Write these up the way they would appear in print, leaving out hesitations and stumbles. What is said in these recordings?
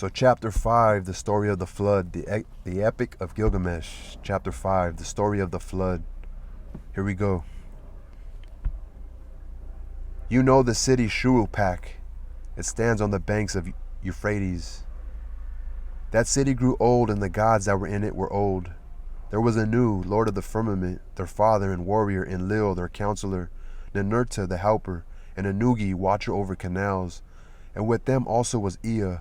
So chapter 5, the story of the flood, the epic of Gilgamesh. Chapter 5, the story of the flood. Here we go. You know the city Shurupak. It stands on the banks of Euphrates. That city grew old, and the gods that were in it were old. There was Anu, lord of the firmament, their father and warrior, Enlil, their counselor, Ninurta, the helper, and Anugi, watcher over canals, and with them also was Ea.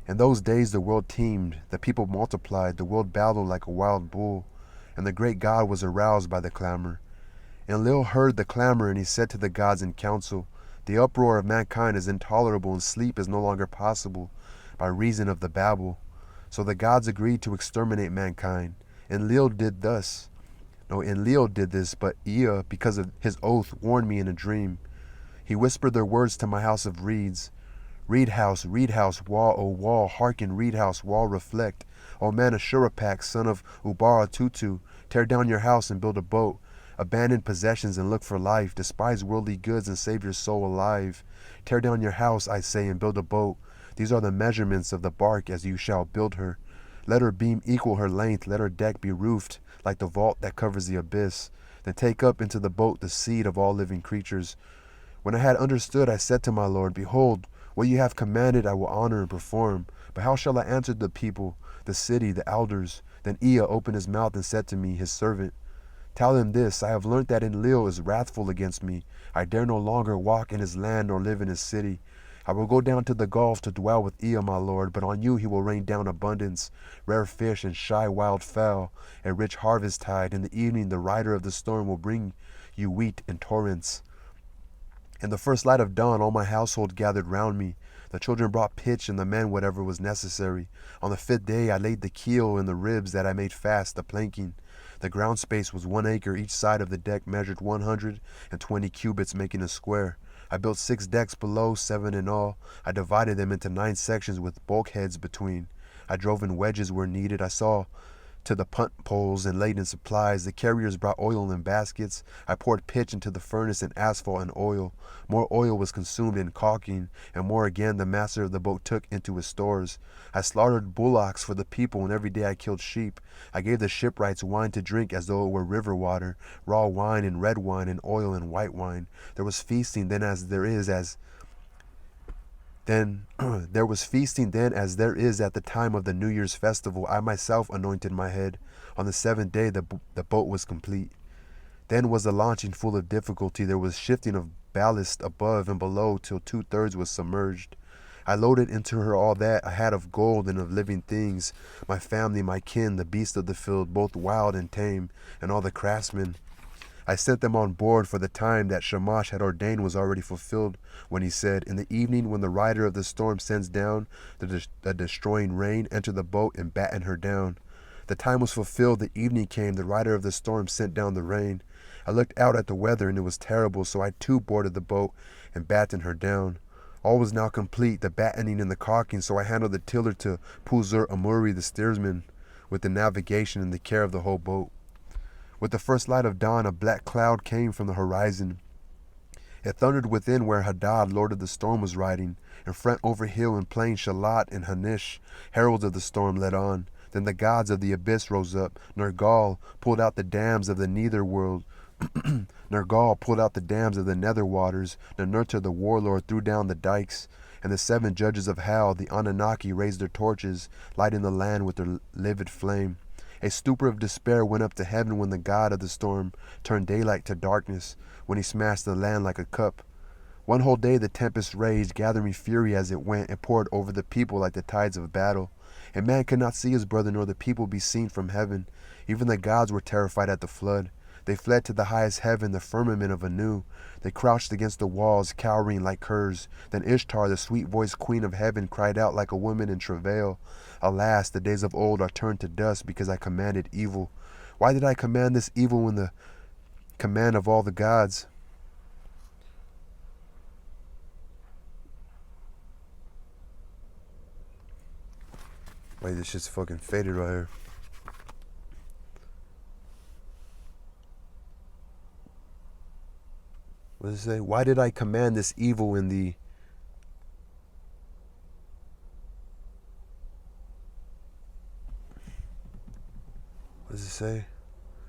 In those days the world teemed, the people multiplied, the world battled like a wild bull, and the great God was aroused by the clamor. Enlil heard the clamor, and he said to the gods in council, the uproar of mankind is intolerable, and sleep is no longer possible by reason of the babel. So the gods agreed to exterminate mankind. Enlil did this, but Ea, because of his oath, warned me in a dream. He whispered their words to my house of reeds. Reed house, wall, O wall, hearken, reed house, wall, reflect. O man of Shurapak, son of Ubara Tutu, tear down your house and build a boat. Abandon possessions and look for life. Despise worldly goods and save your soul alive. Tear down your house, I say, and build a boat. These are the measurements of the bark as you shall build her. Let her beam equal her length. Let her deck be roofed like the vault that covers the abyss. Then take up into the boat the seed of all living creatures. When I had understood, I said to my Lord, behold, what you have commanded I will honor and perform. But how shall I answer the people, the city, the elders? Then Ea opened his mouth and said to me, his servant, tell him this, I have learnt that Enlil is wrathful against me. I dare no longer walk in his land nor live in his city. I will go down to the gulf to dwell with Ea, my lord, but on you he will rain down abundance, rare fish and shy wild fowl, a rich harvest tide. In the evening the rider of the storm will bring you wheat in torrents. In the first light of dawn all my household gathered round me. The children brought pitch, and the men whatever was necessary. On the 5th day I laid the keel and the ribs that I made fast, the planking. The ground space was 1 acre, each side of the deck measured 120 cubits, making a square. I built 6 decks below, 7 in all. I divided them into 9 sections with bulkheads between. I drove in wedges where needed. I saw to the punt poles and laden supplies. The carriers brought oil in baskets. I poured pitch into the furnace and asphalt and oil. More oil was consumed in caulking, and more again the master of the boat took into his stores. I slaughtered bullocks for the people, and every day I killed sheep. I gave the shipwrights wine to drink as though it were river water, raw wine and red wine and oil and white wine. There was feasting then as there is at the time of the New Year's festival. I myself anointed my head. On the 7th day the boat was complete. Then was the launching full of difficulty. There was shifting of ballast above and below till 2/3 was submerged. I loaded into her all that I had of gold and of living things, my family, my kin, the beasts of the field, both wild and tame, and all the craftsmen. I sent them on board, for the time that Shamash had ordained was already fulfilled, when he said, in the evening when the rider of the storm sends down the destroying rain, enter the boat and batten her down. The time was fulfilled, the evening came, the rider of the storm sent down the rain. I looked out at the weather, and it was terrible, so I too boarded the boat and battened her down. All was now complete, the battening and the caulking, so I handed the tiller to Puzur Amuri the steersman, with the navigation and the care of the whole boat. With the first light of dawn a black cloud came from the horizon. It thundered within where Hadad, lord of the storm, was riding. In front over hill and plain Shalat and Hanish, heralds of the storm, led on. Then the gods of the abyss rose up. Nergal pulled out the dams of the nether world. Nergal pulled out the dams of the nether waters. Ninurta, the warlord, threw down the dikes. And the 7 judges of Hal, the Anunnaki, raised their torches, lighting the land with their livid flame. A stupor of despair went up to heaven when the god of the storm turned daylight to darkness, when he smashed the land like a cup. One whole day the tempest raged, gathering fury as it went, and poured over the people like the tides of battle. And man could not see his brother, nor the people be seen from heaven. Even the gods were terrified at the flood. They fled to the highest heaven, the firmament of Anu. They crouched against the walls, cowering like curs. Then Ishtar, the sweet-voiced queen of heaven, cried out like a woman in travail. Alas, the days of old are turned to dust, because I commanded evil. Why did I command this evil in the command of all the gods? Wait, this shit's fucking faded right here. What does it say? Why did I command this evil in the does it say?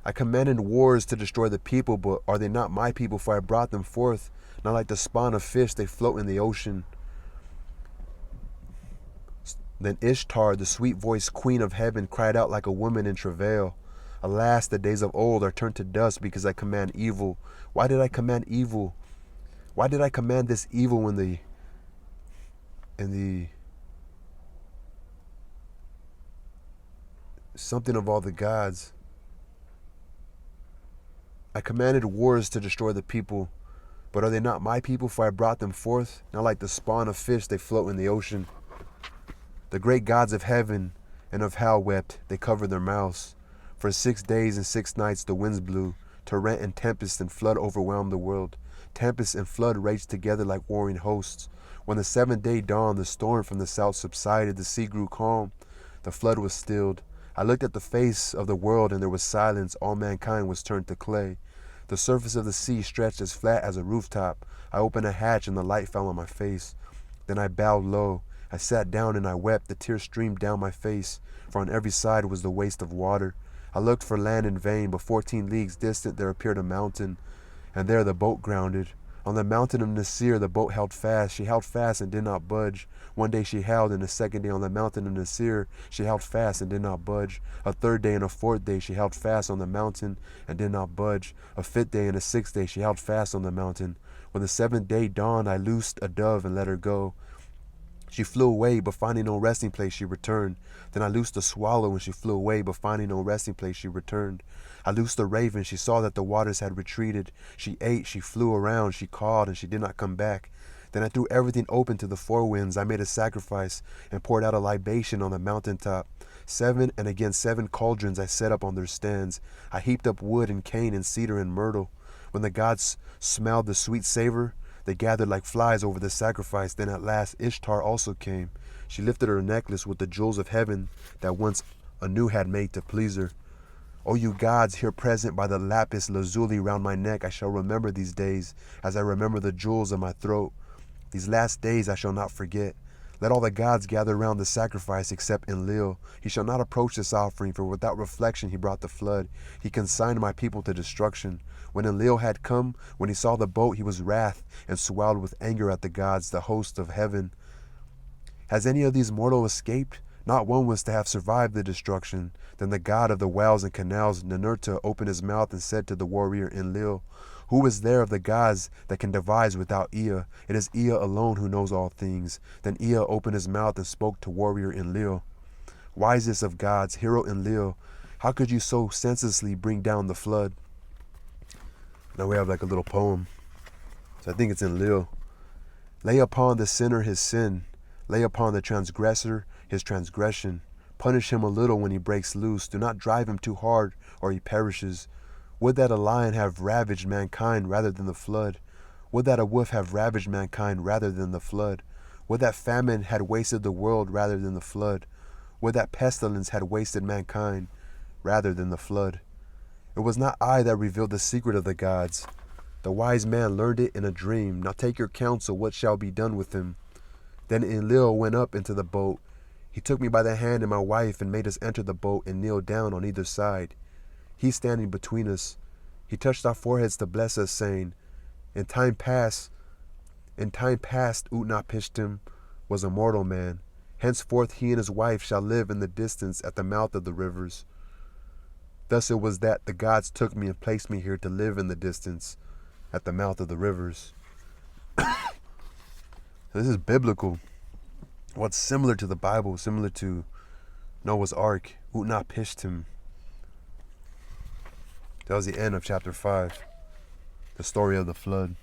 I commanded wars to destroy the people, but are they not my people? For I brought them forth, not like the spawn of fish, they float in the ocean. Then Ishtar, the sweet-voiced queen of heaven, cried out like a woman in travail. Alas, the days of old are turned to dust because I command evil. Why did I command evil? Why did I command this evil in the something of all the gods? I commanded wars to destroy the people, but are they not my people? For I brought them forth, not like the spawn of fish, they float in the ocean. The great gods of heaven and of hell wept, they covered their mouths. For 6 days and 6 nights the winds blew, torrent and tempest and flood overwhelmed the world. Tempest and flood raged together like warring hosts. When the 7th day dawned, the storm from the south subsided, the sea grew calm, the flood was stilled. I looked at the face of the world and there was silence, all mankind was turned to clay. The surface of the sea stretched as flat as a rooftop. I opened a hatch and the light fell on my face. Then I bowed low. I sat down and I wept. The tears streamed down my face, for on every side was the waste of water. I looked for land in vain, but 14 leagues distant there appeared a mountain, and there the boat grounded. On the mountain of Nasir the boat held fast. She held fast and did not budge. One day she held, and the 2nd day on the mountain of Nasir she held fast and did not budge. A 3rd day and a 4th day she held fast on the mountain and did not budge. A 5th day and a 6th day she held fast on the mountain. When the 7th day dawned, I loosed a dove and let her go. She flew away, but finding no resting place, she returned. Then I loosed a swallow, and she flew away, but finding no resting place, she returned. I loosed a raven. She saw that the waters had retreated. She ate, she flew around, she called, and she did not come back. Then I threw everything open to the 4 winds. I made a sacrifice and poured out a libation on the mountaintop. 7 and again 7 cauldrons I set up on their stands. I heaped up wood and cane and cedar and myrtle. When the gods smelled the sweet savor, they gathered like flies over the sacrifice. Then at last Ishtar also came. She lifted her necklace with the jewels of heaven that once Anu had made to please her. O you gods here present, by the lapis lazuli round my neck I shall remember these days, as I remember the jewels of my throat. These last days I shall not forget. Let all the gods gather round the sacrifice except Enlil. He shall not approach this offering, for without reflection he brought the flood. He consigned my people to destruction. When Enlil had come, when he saw the boat, he was wrath and swelled with anger at the gods, the host of heaven. Has any of these mortal escaped? Not one was to have survived the destruction. Then the god of the wells and canals, Ninurta, opened his mouth and said to the warrior Enlil, who is there of the gods that can devise without Ea? It is Ea alone who knows all things. Then Ea opened his mouth and spoke to warrior Enlil. Wisest of gods, hero Enlil, how could you so senselessly bring down the flood? Now we have like a little poem. So I think it's Enlil. Lay upon the sinner his sin. Lay upon the transgressor his transgression. Punish him a little when he breaks loose. Do not drive him too hard or he perishes. Would that a lion have ravaged mankind rather than the flood? Would that a wolf have ravaged mankind rather than the flood? Would that famine had wasted the world rather than the flood? Would that pestilence had wasted mankind rather than the flood? It was not I that revealed the secret of the gods. The wise man learned it in a dream. Now take your counsel, what shall be done with him? Then Enlil went up into the boat. He took me by the hand and my wife and made us enter the boat and kneel down on either side. He standing between us. He touched our foreheads to bless us, saying, In time past, Utnapishtim was a mortal man. Henceforth he and his wife shall live in the distance at the mouth of the rivers. Thus it was that the gods took me and placed me here to live in the distance at the mouth of the rivers. This is biblical. What's similar to the Bible, similar to Noah's Ark, Utnapishtim. That was the end of chapter 5, the story of the flood.